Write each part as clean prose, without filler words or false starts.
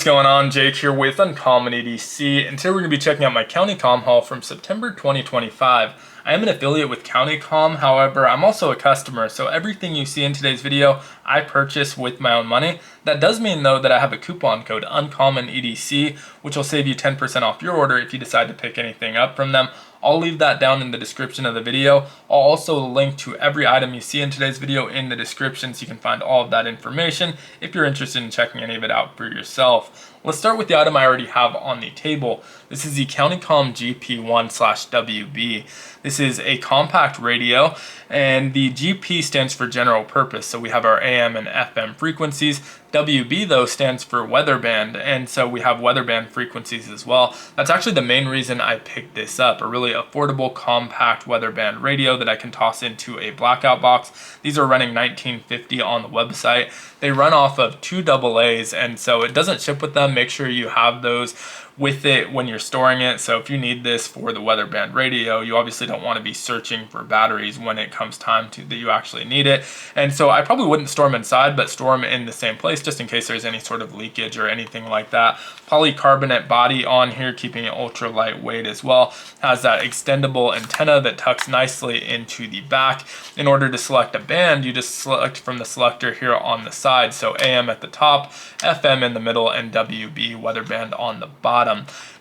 What's going on? Jake here with Uncommon EDC, and today we're going to be checking out my CountyComm haul from September 2025. I am an affiliate with CountyComm, however, I'm also a customer, so everything you see in today's video, I purchase with my own money. That does mean, though, that I have a coupon code, Uncommon EDC, which will save you 10% off your order if you decide to pick anything up from them. I'll leave that down in the description of the video. I'll also link to every item you see in today's video in the description so you can find all of that information if you're interested in checking any of it out for yourself. Let's start with the item I already have on the table. This is the CountyComm GP1/WB. This is a compact radio, and the GP stands for general purpose. So we have our AM and FM frequencies. WB, though, stands for weather band, and so we have weather band frequencies as well. That's actually the main reason I picked this up, a really affordable, compact weather band radio that I can toss into a blackout box. These are running $19.50 on the website. They run off of 2 AA's, and so it doesn't ship with them. Make sure you have those with it when you're storing it. So if you need this for the weather band radio, you obviously don't want to be searching for batteries when it comes time to that you actually need it. And so I probably wouldn't store them inside, but store them in the same place just in case there's any sort of leakage or anything like that. Polycarbonate body on here, keeping it ultra lightweight as well. Has that extendable antenna that tucks nicely into the back. In order to select a band, you just select from the selector here on the side. So AM at the top, FM in the middle, and WB weather band on the bottom.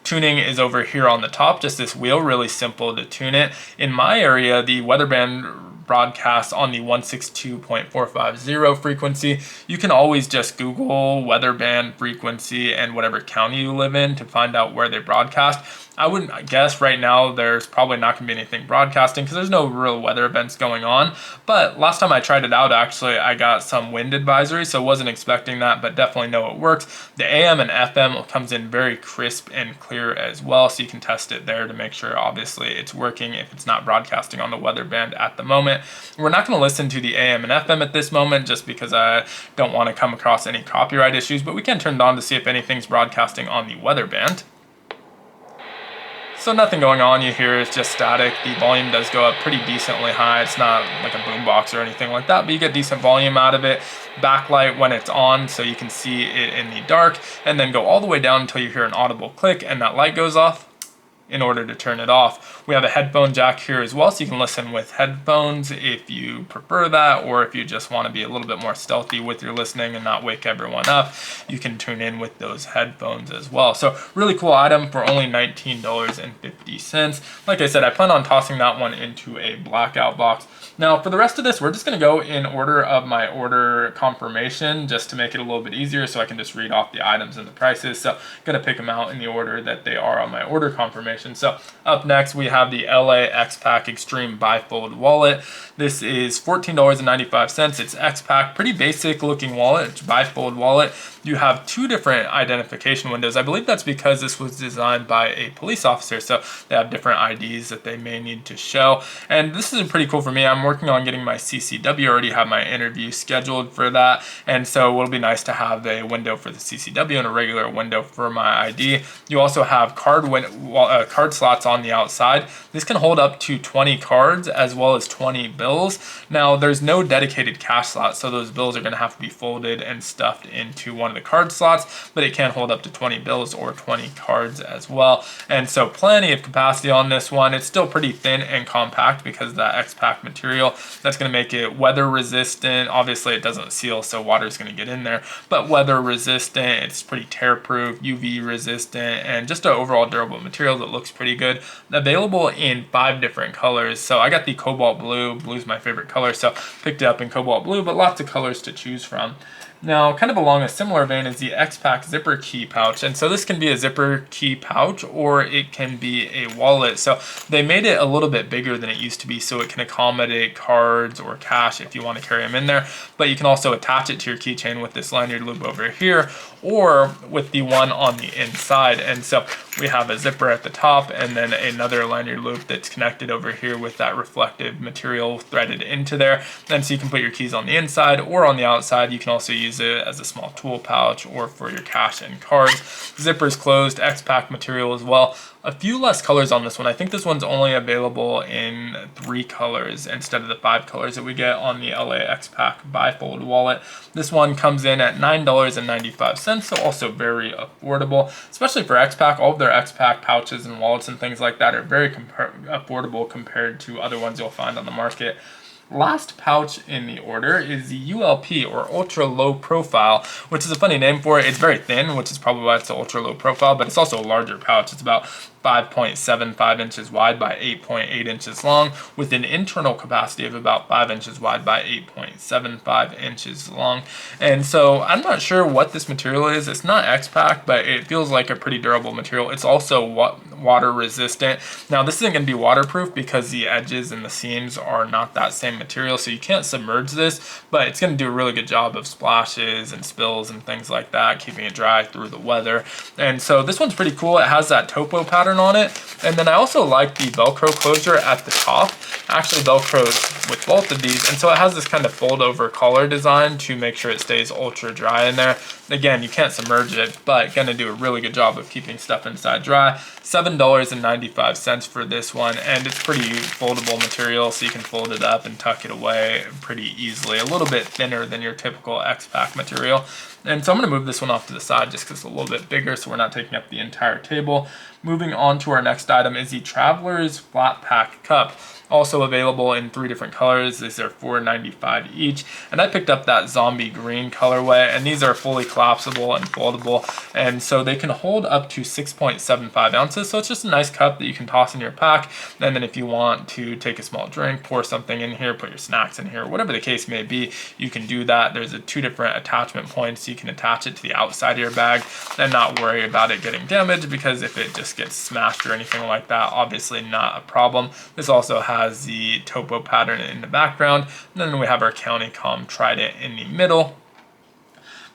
Tuning is over here on the top, just this wheel, really simple to tune it. In my area, the weather band broadcast on the 162.450 frequency. You can always just Google weather band frequency and whatever county you live in to find out where they broadcast. I wouldn't guess right now there's probably not going to be anything broadcasting because there's no real weather events going on. But last time I tried it out, actually, I got some wind advisory, so wasn't expecting that, but definitely know it works. The AM and FM comes in very crisp and clear as well, so you can test it there to make sure, obviously, it's working if it's not broadcasting on the weather band at the moment. We're not going to listen to the AM and FM at this moment just because I don't want to come across any copyright issues, but we can turn it on to see if anything's broadcasting on the weather band. So nothing going on, you hear it's just static. The volume does go up pretty decently high. It's not like a boombox or anything like that, but you get decent volume out of it. Backlight when it's on so you can see it in the dark, and then go all the way down until you hear an audible click and that light goes off in order to turn it off. We have a headphone jack here as well, so you can listen with headphones if you prefer that, or if you just want to be a little bit more stealthy with your listening and not wake everyone up, you can tune in with those headphones as well. So really cool item for only $19.50. Like I said, I plan on tossing that one into a blackout box. Now for the rest of this, we're just going to go in order of my order confirmation just to make it a little bit easier so I can just read off the items and the prices. So I'm going to pick them out in the order that they are on my order confirmation. So up next we have the LA Xpack Extreme Bifold wallet. This is $14.95. It's Xpack, pretty basic looking wallet, it's bifold wallet. You have 2 different identification windows. I believe that's because this was designed by a police officer, so they have different IDs that they may need to show. And this is pretty cool for me. I'm working on getting my CCW. I already have my interview scheduled for that, and so it'll be nice to have a window for the CCW and a regular window for my ID. You also have card slots on the outside. This can hold up to 20 cards as well as 20 bills. Now there's no dedicated cash slot, so those bills are going to have to be folded and stuffed into one of the card slots, but it can hold up to 20 bills or 20 cards as well. And so plenty of capacity on this one. It's still pretty thin and compact because of that Xpack material. That's going to make it weather resistant. Obviously it doesn't seal, so water is going to get in there, but weather resistant. It's pretty tear proof, UV resistant, and just an overall durable material that looks pretty good. Available in 5 different colors. So I got the cobalt blue. Blue's my favorite color, so picked it up in cobalt blue, but lots of colors to choose from. Now, kind of along a similar vein is the Xpack zipper key pouch. And so this can be a zipper key pouch or it can be a wallet. So they made it a little bit bigger than it used to be so it can accommodate cards or cash if you want to carry them in there. But you can also attach it to your keychain with this lanyard loop over here or with the one on the inside. And so we have a zipper at the top and then another lanyard loop that's connected over here with that reflective material threaded into there. And so you can put your keys on the inside or on the outside. You can also use it as a small tool pouch or for your cash and cards. Zipper's closed, Xpack material as well. A few less colors on this one. I think this one's only available in 3 colors instead of the 5 colors that we get on the LA Xpack bifold wallet. This one comes in at $9.95, so also very affordable, especially for Xpack. All of their Xpack pouches and wallets and things like that are very affordable compared to other ones you'll find on the market. Last pouch in the order is the ULP, or ultra low profile, which is a funny name for it. It's very thin, which is probably why it's the ultra low profile, but it's also a larger pouch. It's about 5.75 inches wide by 8.8 inches long, with an internal capacity of about 5 inches wide by 8.75 inches long. And so I'm not sure what this material is. It's not Xpack, but it feels like a pretty durable material. It's also water resistant. Now this isn't going to be waterproof because the edges and the seams are not that same material, so you can't submerge this, but it's going to do a really good job of splashes and spills and things like that, keeping it dry through the weather. And so this one's pretty cool. It has that topo pattern on it, and then I also like the Velcro closure at the top. Actually Velcros with both of these, and so it has this kind of fold over collar design to make sure it stays ultra dry in there. Again, you can't submerge it, but gonna do a really good job of keeping stuff inside dry. $7.95 for this one, and it's pretty foldable material, so you can fold it up and tuck it away pretty easily. A little bit thinner than your typical Xpack material. And so I'm going to move this one off to the side just because it's a little bit bigger, so we're not taking up the entire table. Moving on to our next item is the Traveler's Flat Pack Cup. Also available in 3 different colors. These are $4.95 each, and I picked up that zombie green colorway, and these are fully collapsible and foldable, and so they can hold up to 6.75 ounces. So it's just a nice cup that you can toss in your pack, and then if you want to take a small drink, pour something in here, put your snacks in here, whatever the case may be, you can do that. There's 2 different attachment points. You can attach it to the outside of your bag and not worry about it getting damaged, because if it just gets smashed or anything like that, obviously not a problem. This also has the topo pattern in the background, and then we have our CountyComm trident in the middle.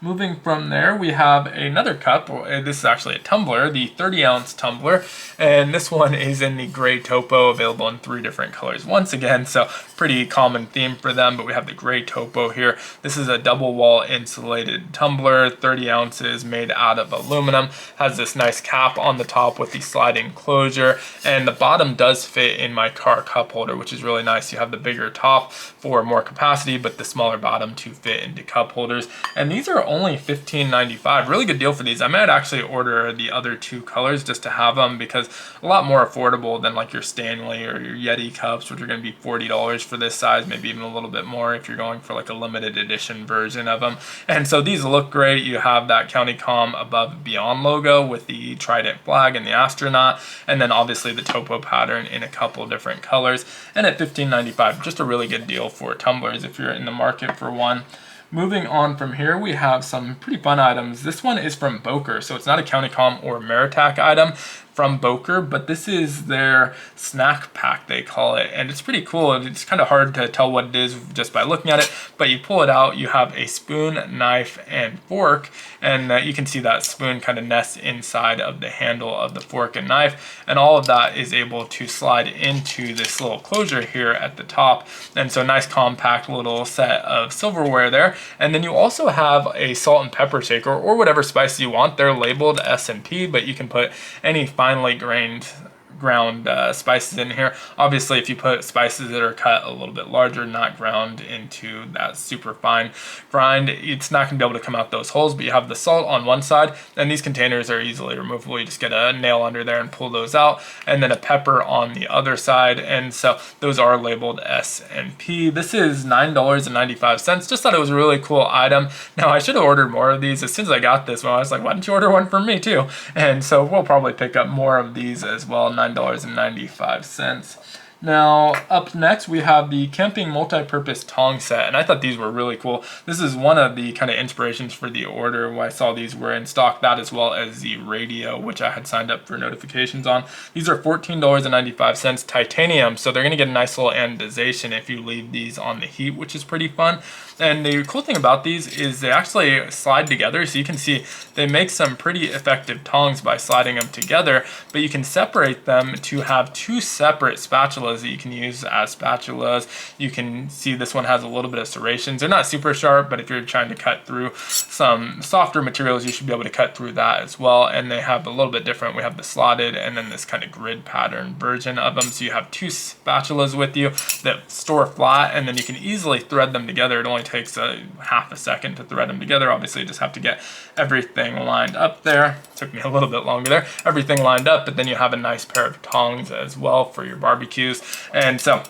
Moving from there, we have another cup. This is actually a tumbler, the 30-ounce tumbler, and this one is in the gray topo, available in 3 different colors once again, so pretty common theme for them, but we have the gray topo here. This is a double wall insulated tumbler, 30 ounces, made out of aluminum, has this nice cap on the top with the sliding closure, and the bottom does fit in my car cup holder, which is really nice. You have the bigger top for more capacity, but the smaller bottom to fit into cup holders, and these are only $15.95. Really good deal for these. I might actually order the other 2 colors just to have them, because a lot more affordable than like your Stanley or your Yeti cups, which are going to be $40 for this size, maybe even a little bit more if you're going for like a limited edition version of them. And so these look great. You have that CountyComm above beyond logo with the trident flag and the astronaut, and then obviously the topo pattern in a couple different colors. And at $15.95, just a really good deal for tumblers if you're in the market for one. Moving on from here, we have some pretty fun items. This one is from Boker, so it's not a CountyComm or Meritac item from Boker, but this is their snack pack, they call it, and it's pretty cool. It's kind of hard to tell what it is just by looking at it, but you pull it out, you have a spoon, knife, and fork, and you can see that spoon kind of nests inside of the handle of the fork and knife, and all of that is able to slide into this little closure here at the top. And so nice compact little set of silverware there. And then you also have a salt and pepper shaker, or whatever spices you want. They're labeled S&P, but you can put any finely ground spices in here. Obviously, if you put spices that are cut a little bit larger, not ground into that super fine grind, it's not going to be able to come out those holes. But you have the salt on one side, and these containers are easily removable. You just get a nail under there and pull those out, and then a pepper on the other side. And so those are labeled S&P. This is $9.95. Just thought it was a really cool item. Now, I should have ordered more of these. As soon as I got this one, I was like, why don't you order one for me too? And so we'll probably pick up more of these as well. $9.95. Now, up next, we have the Camping Multi-Purpose Tong Set, and I thought these were really cool. This is one of the kind of inspirations for the order where I saw these were in stock, that as well as the radio, which I had signed up for notifications on. These are $14.95 titanium, so they're going to get a nice little anodization if you leave these on the heat, which is pretty fun. And the cool thing about these is they actually slide together, so you can see they make some pretty effective tongs by sliding them together, but you can separate them to have 2 separate spatulas spatulas that you can use as spatulas. You can see this one has a little bit of serrations. They're not super sharp, but if you're trying to cut through some softer materials, you should be able to cut through that as well. And they have a little bit different. We have the slotted and then this kind of grid pattern version of them. So you have two spatulas with you that store flat, and then you can easily thread them together. It only takes a half a second to thread them together. Obviously, you just have to get everything lined up there. It took me a little bit longer there. Everything lined up, but then you have a nice pair of tongs as well for your barbecues. And so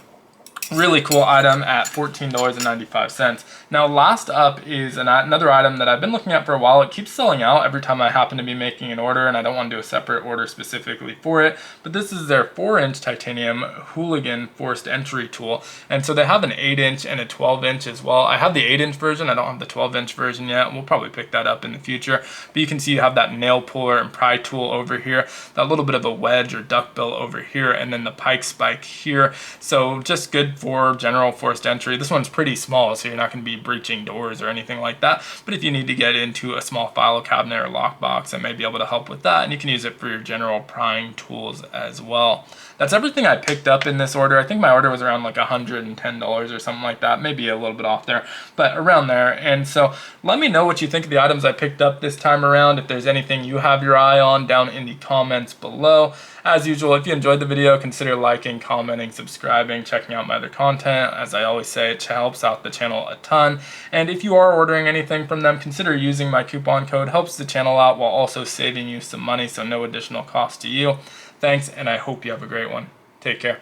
really cool item at $14.95. Now last up is another item that I've been looking at for a while. It keeps selling out every time I happen to be making an order, and I don't want to do a separate order specifically for it, but this is their 4-inch titanium hooligan forced entry tool. And so they have an 8-inch and a 12-inch as well. I have the 8-inch version. I don't have the 12-inch version yet. We'll probably pick that up in the future, but you can see you have that nail puller and pry tool over here, that little bit of a wedge or duckbill over here, and then the pike spike here. So just good for general forced entry. This one's pretty small, so you're not going to be breaching doors or anything like that, but if you need to get into a small file cabinet or lockbox, I may be able to help with that, and you can use it for your general prying tools as well. That's everything I picked up in this order. I think my order was around like $110 or something like that, maybe a little bit off there, but around there. And so let me know what you think of the items I picked up this time around. If there's anything you have your eye on, down in the comments below. As usual, if you enjoyed the video, consider liking, commenting, subscribing, checking out my other content. As I always say, it helps out the channel a ton. And if you are ordering anything from them, consider using my coupon code. Helps the channel out while also saving you some money, so no additional cost to you. Thanks, and I hope you have a great one. Take care.